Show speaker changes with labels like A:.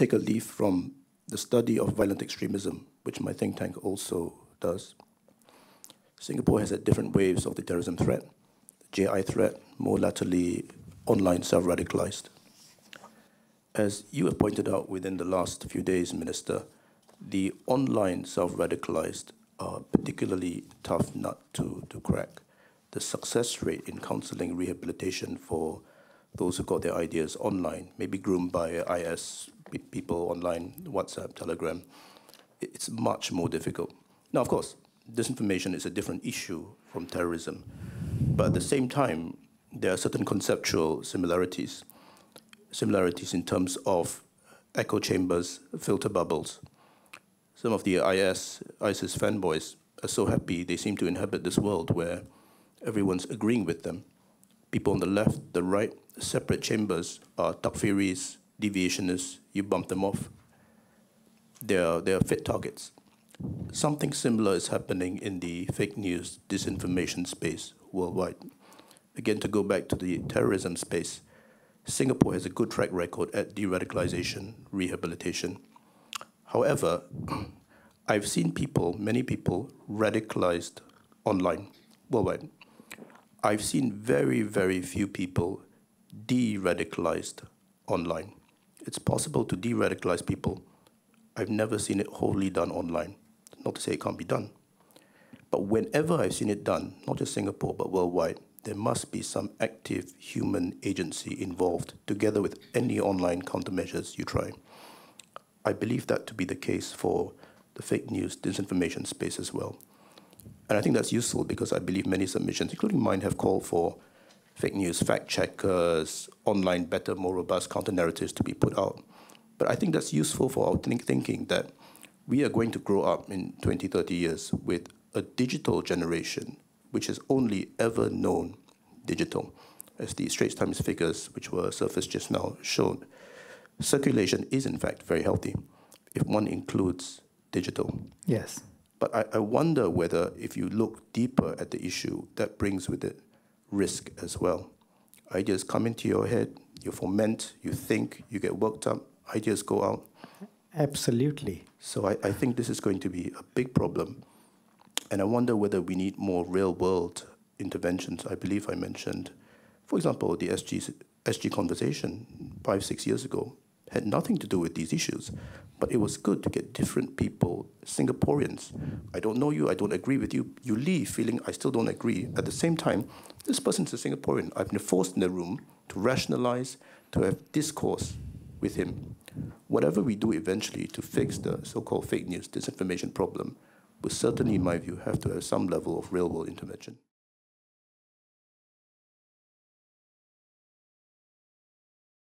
A: take a leaf from the study of violent extremism, which my think tank also does. Singapore has had different waves of the terrorism threat. The JI threat, more latterly, online self-radicalized. As you have pointed out within the last few days, Minister, the online self-radicalized are particularly tough nut to crack. The success rate in counseling rehabilitation for those who got their ideas online, maybe groomed by IS people online, WhatsApp, Telegram, it's much more difficult. Now, of course, disinformation is a different issue from terrorism, but at the same time, there are certain conceptual similarities in terms of echo chambers, filter bubbles. Some of the ISIS fanboys are so happy they seem to inhabit this world where everyone's agreeing with them. People on the left, the right, separate chambers are takfiris, deviationists, you bump them off. They are fit targets. Something similar is happening in the fake news, disinformation space worldwide. Again, to go back to the terrorism space, Singapore has a good track record at de-radicalization, rehabilitation. However, I've seen many people radicalized online, worldwide. I've seen very, very few people de-radicalized online. It's possible to de-radicalize people. I've never seen it wholly done online. Not to say it can't be done. But whenever I've seen it done, not just Singapore, but worldwide, there must be some active human agency involved, together with any online countermeasures you try. I believe that to be the case for the fake news, disinformation space as well. And I think that's useful because I believe many submissions, including mine, have called for fake news fact-checkers, online better, more robust counter-narratives to be put out. But I think that's useful for our thinking that we are going to grow up in 20, 30 years with a digital generation which has only ever known digital. As the Straits Times figures, which were surfaced just now, showed, circulation is in fact very healthy if one includes digital.
B: Yes.
A: But I wonder whether if you look deeper at the issue, that brings with it risk as well. Ideas come into your head, you foment, you think, you get worked up, ideas go out.
B: Absolutely.
A: So I think this is going to be a big problem. And I wonder whether we need more real-world interventions. I believe I mentioned, for example, the SG conversation 5, 6 years ago had nothing to do with these issues, but it was good to get different people, Singaporeans. I don't know you, I don't agree with you. You leave feeling I still don't agree. At the same time, this person's a Singaporean. I've been forced in the room to rationalize, to have discourse with him. Whatever we do eventually to fix the so-called fake news, disinformation problem, will certainly, in my view, have to have some level of real-world intervention.